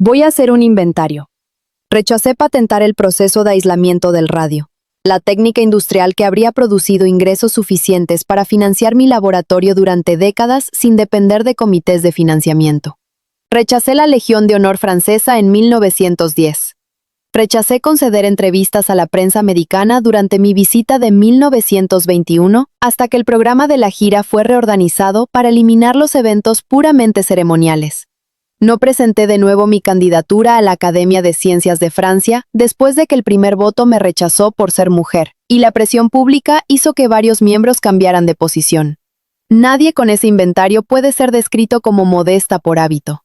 Voy a hacer un inventario. Rechacé patentar el proceso de aislamiento del radio, la técnica industrial que habría producido ingresos suficientes para financiar mi laboratorio durante décadas sin depender de comités de financiamiento. Rechacé la Legión de Honor francesa en 1910. Rechacé conceder entrevistas a la prensa americana durante mi visita de 1921 hasta que el programa de la gira fue reorganizado para eliminar los eventos puramente ceremoniales. No presenté de nuevo mi candidatura a la Academia de Ciencias de Francia después de que el primer voto me rechazó por ser mujer, y la presión pública hizo que varios miembros cambiaran de posición. Nadie con ese inventario puede ser descrito como modesta por hábito.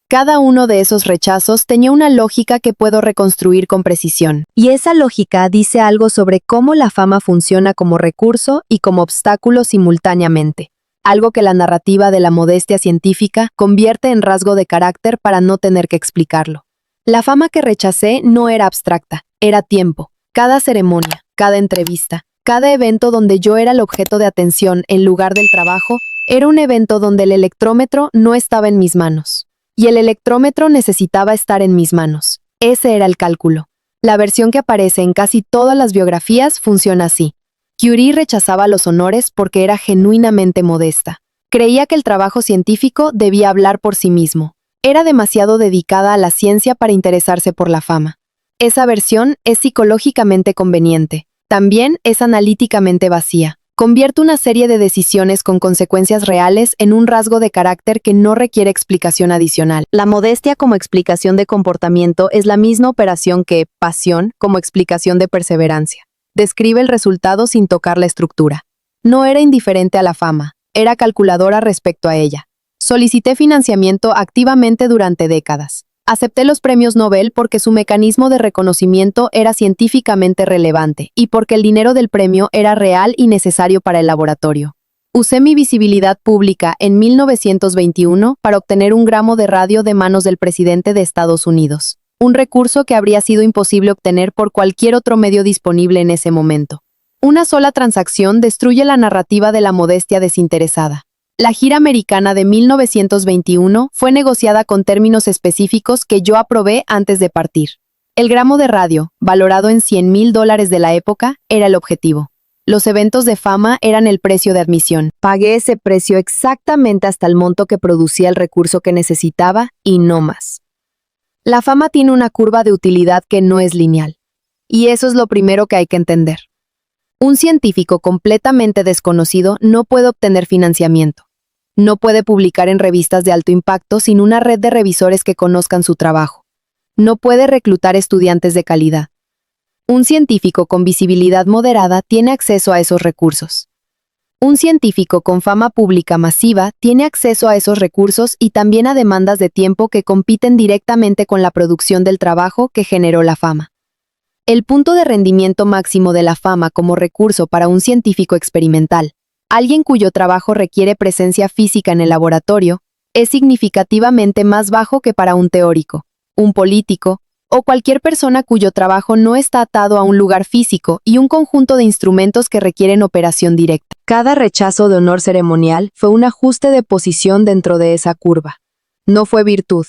Cada uno de esos rechazos tenía una lógica que puedo reconstruir con precisión. Y esa lógica dice algo sobre cómo la fama funciona como recurso y como obstáculo simultáneamente. Algo que la narrativa de la modestia científica convierte en rasgo de carácter para no tener que explicarlo. La fama que rechacé no era abstracta, era tiempo. Cada ceremonia, cada entrevista, cada evento donde yo era el objeto de atención en lugar del trabajo, era un evento donde el electrómetro no estaba en mis manos. Y el electrómetro necesitaba estar en mis manos. Ese era el cálculo. La versión que aparece en casi todas las biografías funciona así. Curie rechazaba los honores porque era genuinamente modesta. Creía que el trabajo científico debía hablar por sí mismo. Era demasiado dedicada a la ciencia para interesarse por la fama. Esa versión es psicológicamente conveniente. También es analíticamente vacía. Convierte una serie de decisiones con consecuencias reales en un rasgo de carácter que no requiere explicación adicional. La modestia como explicación de comportamiento es la misma operación que pasión como explicación de perseverancia. Describe el resultado sin tocar la estructura. No era indiferente a la fama, era calculadora respecto a ella. Solicité financiamiento activamente durante décadas. Acepté los premios Nobel porque su mecanismo de reconocimiento era científicamente relevante y porque el dinero del premio era real y necesario para el laboratorio. Usé mi visibilidad pública en 1921 para obtener un gramo de radio de manos del presidente de Estados Unidos. Un recurso que habría sido imposible obtener por cualquier otro medio disponible en ese momento. Una sola transacción destruye la narrativa de la modestia desinteresada. La gira americana de 1921 fue negociada con términos específicos que yo aprobé antes de partir. El gramo de radio, valorado en $100,000 de la época, era el objetivo. Los eventos de fama eran el precio de admisión. Pagué ese precio exactamente hasta el monto que producía el recurso que necesitaba y no más. La fama tiene una curva de utilidad que no es lineal. Y eso es lo primero que hay que entender. Un científico completamente desconocido no puede obtener financiamiento. No puede publicar en revistas de alto impacto sin una red de revisores que conozcan su trabajo. No puede reclutar estudiantes de calidad. Un científico con visibilidad moderada tiene acceso a esos recursos. Un científico con fama pública masiva tiene acceso a esos recursos y también a demandas de tiempo que compiten directamente con la producción del trabajo que generó la fama. El punto de rendimiento máximo de la fama como recurso para un científico experimental, alguien cuyo trabajo requiere presencia física en el laboratorio, es significativamente más bajo que para un teórico, un político, o cualquier persona cuyo trabajo no está atado a un lugar físico y un conjunto de instrumentos que requieren operación directa. Cada rechazo de honor ceremonial fue un ajuste de posición dentro de esa curva. No fue virtud,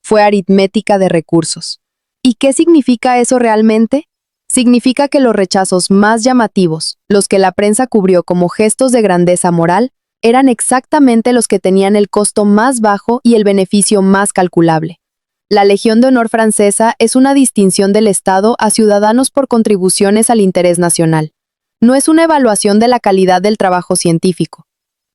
fue aritmética de recursos. ¿Y qué significa eso realmente? Significa que los rechazos más llamativos, los que la prensa cubrió como gestos de grandeza moral, eran exactamente los que tenían el costo más bajo y el beneficio más calculable. La Legión de Honor francesa es una distinción del Estado a ciudadanos por contribuciones al interés nacional. No es una evaluación de la calidad del trabajo científico.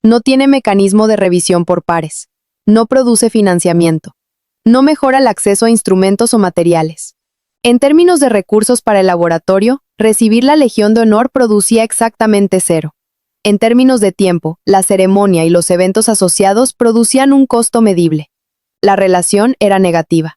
No tiene mecanismo de revisión por pares. No produce financiamiento. No mejora el acceso a instrumentos o materiales. En términos de recursos para el laboratorio, recibir la Legión de Honor producía exactamente cero. En términos de tiempo, la ceremonia y los eventos asociados producían un costo medible. La relación era negativa.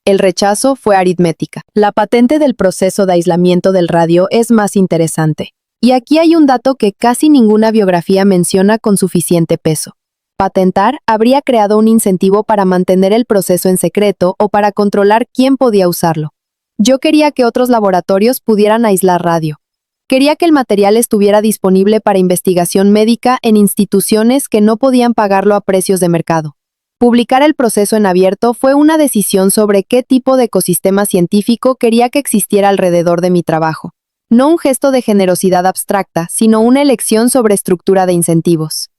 El rechazo fue aritmética. La patente del proceso de aislamiento del radio es más interesante. Y aquí hay un dato que casi ninguna biografía menciona con suficiente peso. Patentar habría creado un incentivo para mantener el proceso en secreto o para controlar quién podía usarlo. Yo quería que otros laboratorios pudieran aislar radio. Quería que el material estuviera disponible para investigación médica en instituciones que no podían pagarlo a precios de mercado. Publicar el proceso en abierto fue una decisión sobre qué tipo de ecosistema científico quería que existiera alrededor de mi trabajo. No un gesto de generosidad abstracta, sino una elección sobre estructura de incentivos.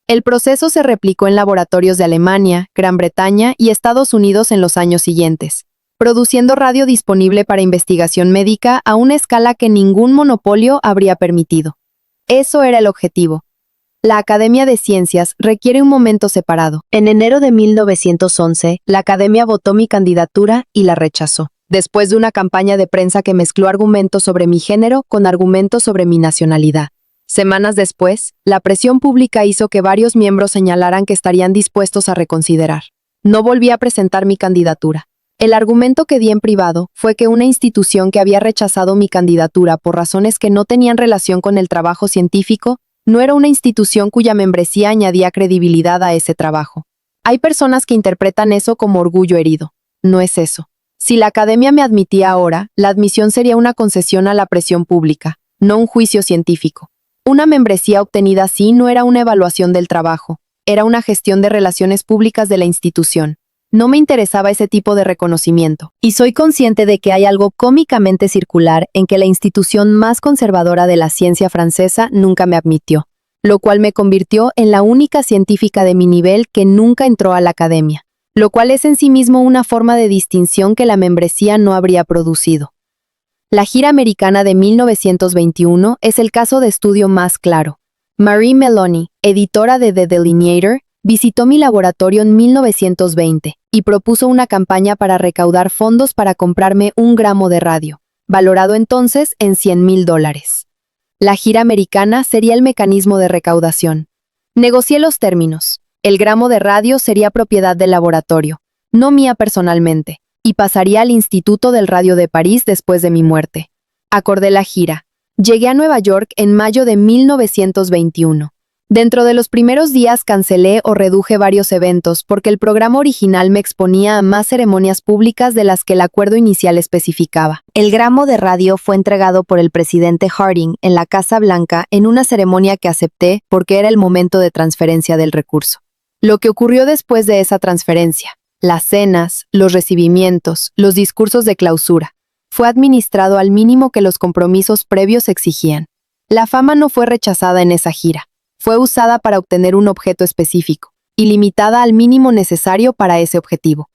El proceso se replicó en laboratorios de Alemania, Gran Bretaña y Estados Unidos en los años siguientes, produciendo radio disponible para investigación médica a una escala que ningún monopolio habría permitido. Eso era el objetivo. La Academia de Ciencias requiere un momento separado. En enero de 1911, la Academia votó mi candidatura y la rechazó, después de una campaña de prensa que mezcló argumentos sobre mi género con argumentos sobre mi nacionalidad. Semanas después, la presión pública hizo que varios miembros señalaran que estarían dispuestos a reconsiderar. No volví a presentar mi candidatura. El argumento que di en privado fue que una institución que había rechazado mi candidatura por razones que no tenían relación con el trabajo científico no era una institución cuya membresía añadía credibilidad a ese trabajo. Hay personas que interpretan eso como orgullo herido. No es eso. Si la academia me admitía ahora, la admisión sería una concesión a la presión pública, no un juicio científico. Una membresía obtenida así no era una evaluación del trabajo, era una gestión de relaciones públicas de la institución. No me interesaba ese tipo de reconocimiento, y soy consciente de que hay algo cómicamente circular en que la institución más conservadora de la ciencia francesa nunca me admitió, lo cual me convirtió en la única científica de mi nivel que nunca entró a la academia, lo cual es en sí mismo una forma de distinción que la membresía no habría producido. La gira americana de 1921 es el caso de estudio más claro. Marie Meloni, editora de The Delineator, visitó mi laboratorio en 1920 y propuso una campaña para recaudar fondos para comprarme 1 gramo de radio, valorado entonces en $100,000. La gira americana sería el mecanismo de recaudación. Negocié los términos. El gramo de radio sería propiedad del laboratorio, no mía personalmente, y pasaría al Instituto del Radio de París después de mi muerte. Acordé la gira. Llegué a Nueva York en mayo de 1921. Dentro de los primeros días cancelé o reduje varios eventos porque el programa original me exponía a más ceremonias públicas de las que el acuerdo inicial especificaba. El gramo de radio fue entregado por el presidente Harding en la Casa Blanca en una ceremonia que acepté porque era el momento de transferencia del recurso. Lo que ocurrió después de esa transferencia, las cenas, los recibimientos, los discursos de clausura, fue administrado al mínimo que los compromisos previos exigían. La fama no fue rechazada en esa gira. Fue usada para obtener un objeto específico, y limitada al mínimo necesario para ese objetivo.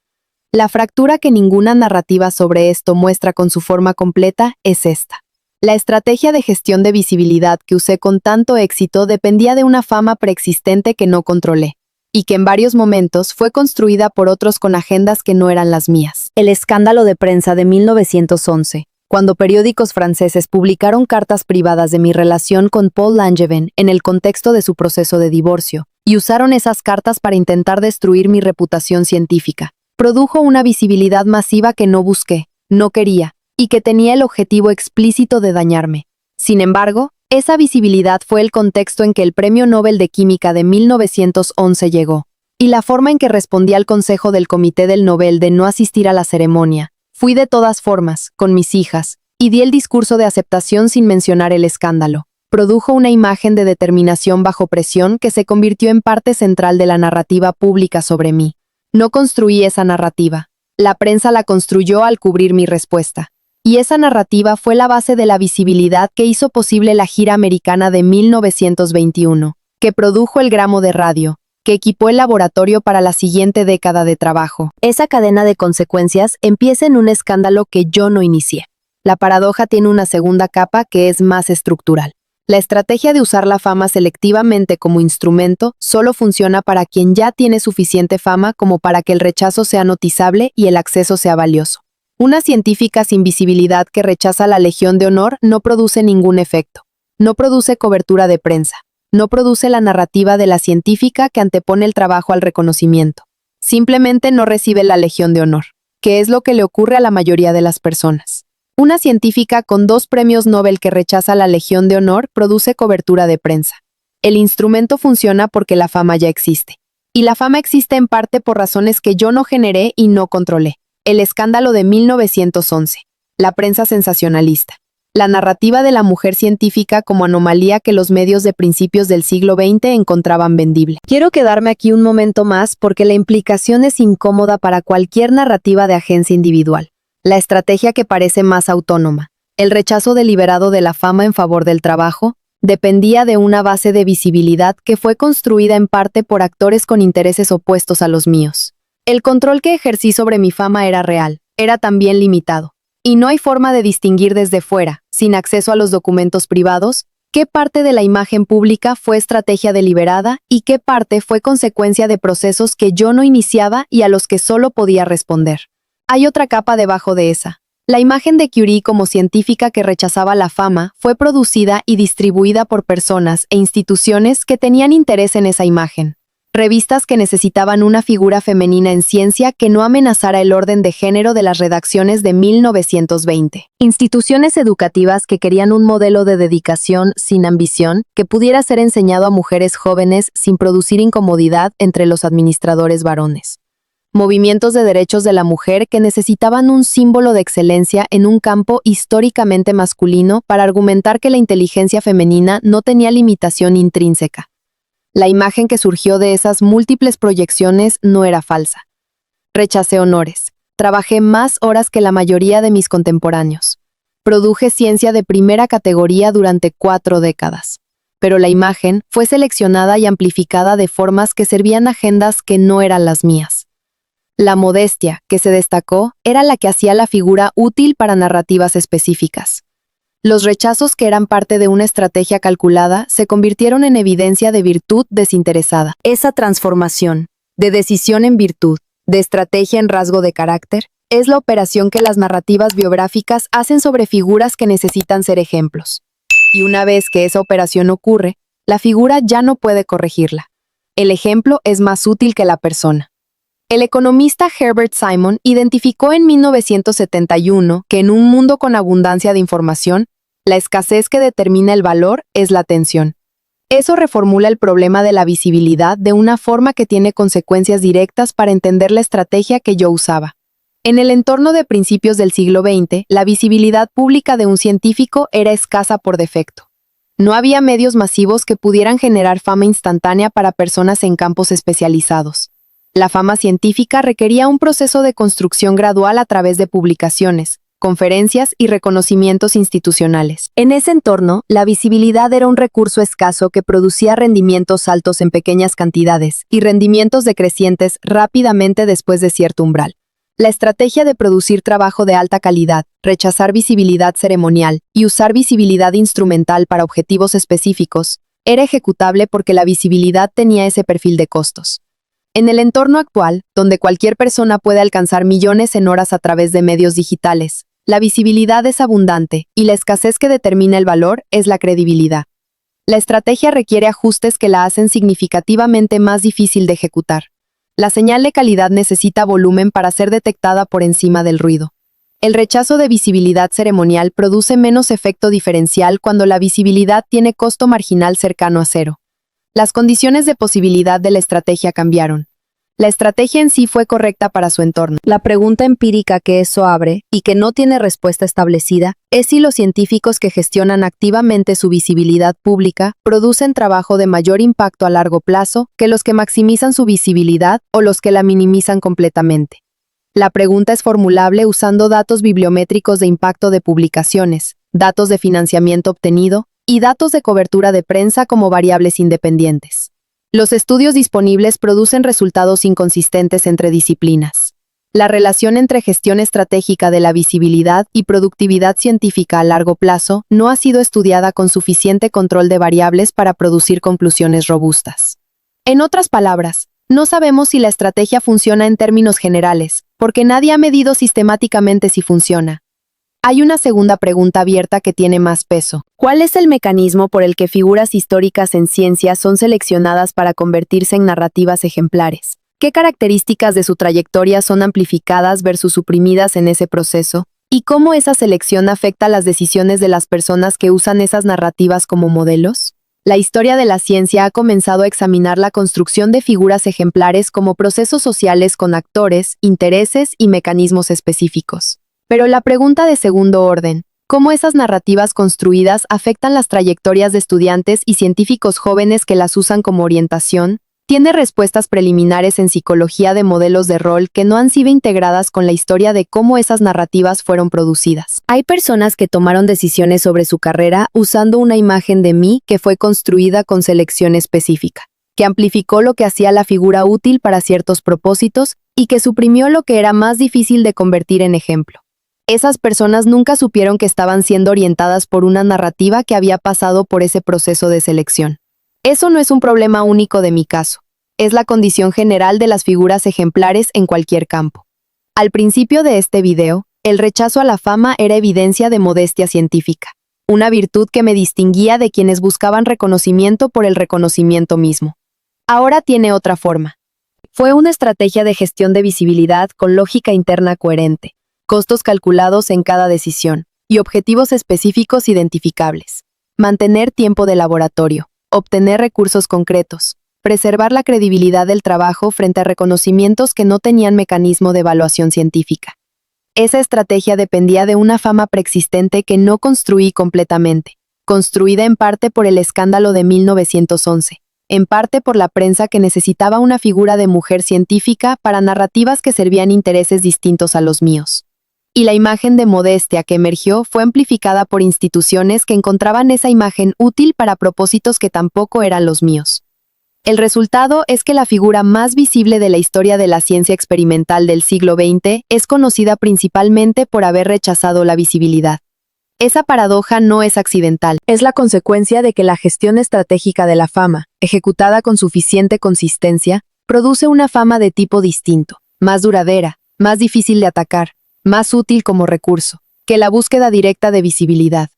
La fractura que ninguna narrativa sobre esto muestra con su forma completa es esta. La estrategia de gestión de visibilidad que usé con tanto éxito dependía de una fama preexistente que no controlé, y que en varios momentos fue construida por otros con agendas que no eran las mías. El escándalo de prensa de 1911. Cuando periódicos franceses publicaron cartas privadas de mi relación con Paul Langevin en el contexto de su proceso de divorcio, y usaron esas cartas para intentar destruir mi reputación científica, produjo una visibilidad masiva que no busqué, no quería, y que tenía el objetivo explícito de dañarme. Sin embargo, esa visibilidad fue el contexto en que el Premio Nobel de Química de 1911 llegó, y la forma en que respondí al consejo del Comité del Nobel de no asistir a la ceremonia. Fui de todas formas, con mis hijas, y di el discurso de aceptación sin mencionar el escándalo. Produjo una imagen de determinación bajo presión que se convirtió en parte central de la narrativa pública sobre mí. No construí esa narrativa. La prensa la construyó al cubrir mi respuesta. Y esa narrativa fue la base de la visibilidad que hizo posible la gira americana de 1921, que produjo el gramo de radio, que equipó el laboratorio para la siguiente década de trabajo. Esa cadena de consecuencias empieza en un escándalo que yo no inicié. La paradoja tiene una segunda capa que es más estructural. La estrategia de usar la fama selectivamente como instrumento solo funciona para quien ya tiene suficiente fama como para que el rechazo sea notizable y el acceso sea valioso. Una científica sin visibilidad que rechaza la Legión de Honor no produce ningún efecto. No produce cobertura de prensa. No produce la narrativa de la científica que antepone el trabajo al reconocimiento. Simplemente no recibe la Legión de Honor, que es lo que le ocurre a la mayoría de las personas. Una científica con 2 premios Nobel que rechaza la Legión de Honor produce cobertura de prensa. El instrumento funciona porque la fama ya existe. Y la fama existe en parte por razones que yo no generé y no controlé. El escándalo de 1911. La prensa sensacionalista. la narrativa de la mujer científica como anomalía que los medios de principios del siglo XX encontraban vendible. Quiero quedarme aquí un momento más porque la implicación es incómoda para cualquier narrativa de agencia individual. La estrategia que parece más autónoma, el rechazo deliberado de la fama en favor del trabajo, dependía de una base de visibilidad que fue construida en parte por actores con intereses opuestos a los míos. El control que ejercí sobre mi fama era real, era también limitado. Y no hay forma de distinguir desde fuera, sin acceso a los documentos privados, qué parte de la imagen pública fue estrategia deliberada y qué parte fue consecuencia de procesos que yo no iniciaba y a los que solo podía responder. Hay otra capa debajo de esa. La imagen de Curie como científica que rechazaba la fama fue producida y distribuida por personas e instituciones que tenían interés en esa imagen. Revistas que necesitaban una figura femenina en ciencia que no amenazara el orden de género de las redacciones de 1920. Instituciones educativas que querían un modelo de dedicación sin ambición que pudiera ser enseñado a mujeres jóvenes sin producir incomodidad entre los administradores varones. Movimientos de derechos de la mujer que necesitaban un símbolo de excelencia en un campo históricamente masculino para argumentar que la inteligencia femenina no tenía limitación intrínseca. La imagen que surgió de esas múltiples proyecciones no era falsa. Rechacé honores. Trabajé más horas que la mayoría de mis contemporáneos. Produje ciencia de primera categoría durante 4 décadas. Pero la imagen fue seleccionada y amplificada de formas que servían a agendas que no eran las mías. La modestia, que se destacó, era la que hacía la figura útil para narrativas específicas. Los rechazos que eran parte de una estrategia calculada se convirtieron en evidencia de virtud desinteresada. Esa transformación, de decisión en virtud, de estrategia en rasgo de carácter, es la operación que las narrativas biográficas hacen sobre figuras que necesitan ser ejemplos. Y una vez que esa operación ocurre, la figura ya no puede corregirla. El ejemplo es más útil que la persona. El economista Herbert Simon identificó en 1971 que en un mundo con abundancia de información, la escasez que determina el valor es la atención. Eso reformula el problema de la visibilidad de una forma que tiene consecuencias directas para entender la estrategia que yo usaba. En el entorno de principios del siglo XX, la visibilidad pública de un científico era escasa por defecto. No había medios masivos que pudieran generar fama instantánea para personas en campos especializados. La fama científica requería un proceso de construcción gradual a través de publicaciones, conferencias y reconocimientos institucionales. En ese entorno, la visibilidad era un recurso escaso que producía rendimientos altos en pequeñas cantidades y rendimientos decrecientes rápidamente después de cierto umbral. La estrategia de producir trabajo de alta calidad, rechazar visibilidad ceremonial y usar visibilidad instrumental para objetivos específicos, era ejecutable porque la visibilidad tenía ese perfil de costos. En el entorno actual, donde cualquier persona puede alcanzar millones en horas a través de medios digitales, la visibilidad es abundante y la escasez que determina el valor es la credibilidad. La estrategia requiere ajustes que la hacen significativamente más difícil de ejecutar. La señal de calidad necesita volumen para ser detectada por encima del ruido. El rechazo de visibilidad ceremonial produce menos efecto diferencial cuando la visibilidad tiene costo marginal cercano a cero. Las condiciones de posibilidad de la estrategia cambiaron. La estrategia en sí fue correcta para su entorno. La pregunta empírica que eso abre, y que no tiene respuesta establecida, es si los científicos que gestionan activamente su visibilidad pública producen trabajo de mayor impacto a largo plazo que los que maximizan su visibilidad o los que la minimizan completamente. La pregunta es formulable usando datos bibliométricos de impacto de publicaciones, datos de financiamiento obtenido y datos de cobertura de prensa como variables independientes. Los estudios disponibles producen resultados inconsistentes entre disciplinas. La relación entre gestión estratégica de la visibilidad y productividad científica a largo plazo no ha sido estudiada con suficiente control de variables para producir conclusiones robustas. En otras palabras, no sabemos si la estrategia funciona en términos generales, porque nadie ha medido sistemáticamente si funciona. Hay una segunda pregunta abierta que tiene más peso. ¿Cuál es el mecanismo por el que figuras históricas en ciencia son seleccionadas para convertirse en narrativas ejemplares? ¿Qué características de su trayectoria son amplificadas versus suprimidas en ese proceso? ¿Y cómo esa selección afecta las decisiones de las personas que usan esas narrativas como modelos? La historia de la ciencia ha comenzado a examinar la construcción de figuras ejemplares como procesos sociales con actores, intereses y mecanismos específicos. Pero la pregunta de segundo orden, cómo esas narrativas construidas afectan las trayectorias de estudiantes y científicos jóvenes que las usan como orientación, tiene respuestas preliminares en psicología de modelos de rol que no han sido integradas con la historia de cómo esas narrativas fueron producidas. Hay personas que tomaron decisiones sobre su carrera usando una imagen de mí que fue construida con selección específica, que amplificó lo que hacía la figura útil para ciertos propósitos y que suprimió lo que era más difícil de convertir en ejemplo. Esas personas nunca supieron que estaban siendo orientadas por una narrativa que había pasado por ese proceso de selección. Eso no es un problema único de mi caso. Es la condición general de las figuras ejemplares en cualquier campo. Al principio de este video, el rechazo a la fama era evidencia de modestia científica, una virtud que me distinguía de quienes buscaban reconocimiento por el reconocimiento mismo. Ahora tiene otra forma. Fue una estrategia de gestión de visibilidad con lógica interna coherente, costos calculados en cada decisión y objetivos específicos identificables. Mantener tiempo de laboratorio, obtener recursos concretos, preservar la credibilidad del trabajo frente a reconocimientos que no tenían mecanismo de evaluación científica. Esa estrategia dependía de una fama preexistente que no construí completamente, construida en parte por el escándalo de 1911, en parte por la prensa que necesitaba una figura de mujer científica para narrativas que servían intereses distintos a los míos. Y la imagen de modestia que emergió fue amplificada por instituciones que encontraban esa imagen útil para propósitos que tampoco eran los míos. El resultado es que la figura más visible de la historia de la ciencia experimental del siglo XX es conocida principalmente por haber rechazado la visibilidad. Esa paradoja no es accidental, es la consecuencia de que la gestión estratégica de la fama, ejecutada con suficiente consistencia, produce una fama de tipo distinto, más duradera, más difícil de atacar, más útil como recurso, que la búsqueda directa de visibilidad.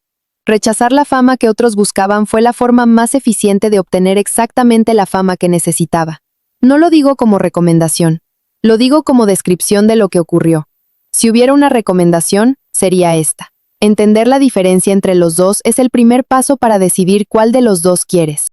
Rechazar la fama que otros buscaban fue la forma más eficiente de obtener exactamente la fama que necesitaba. No lo digo como recomendación, lo digo como descripción de lo que ocurrió. Si hubiera una recomendación, sería esta. Entender la diferencia entre los dos es el primer paso para decidir cuál de los dos quieres.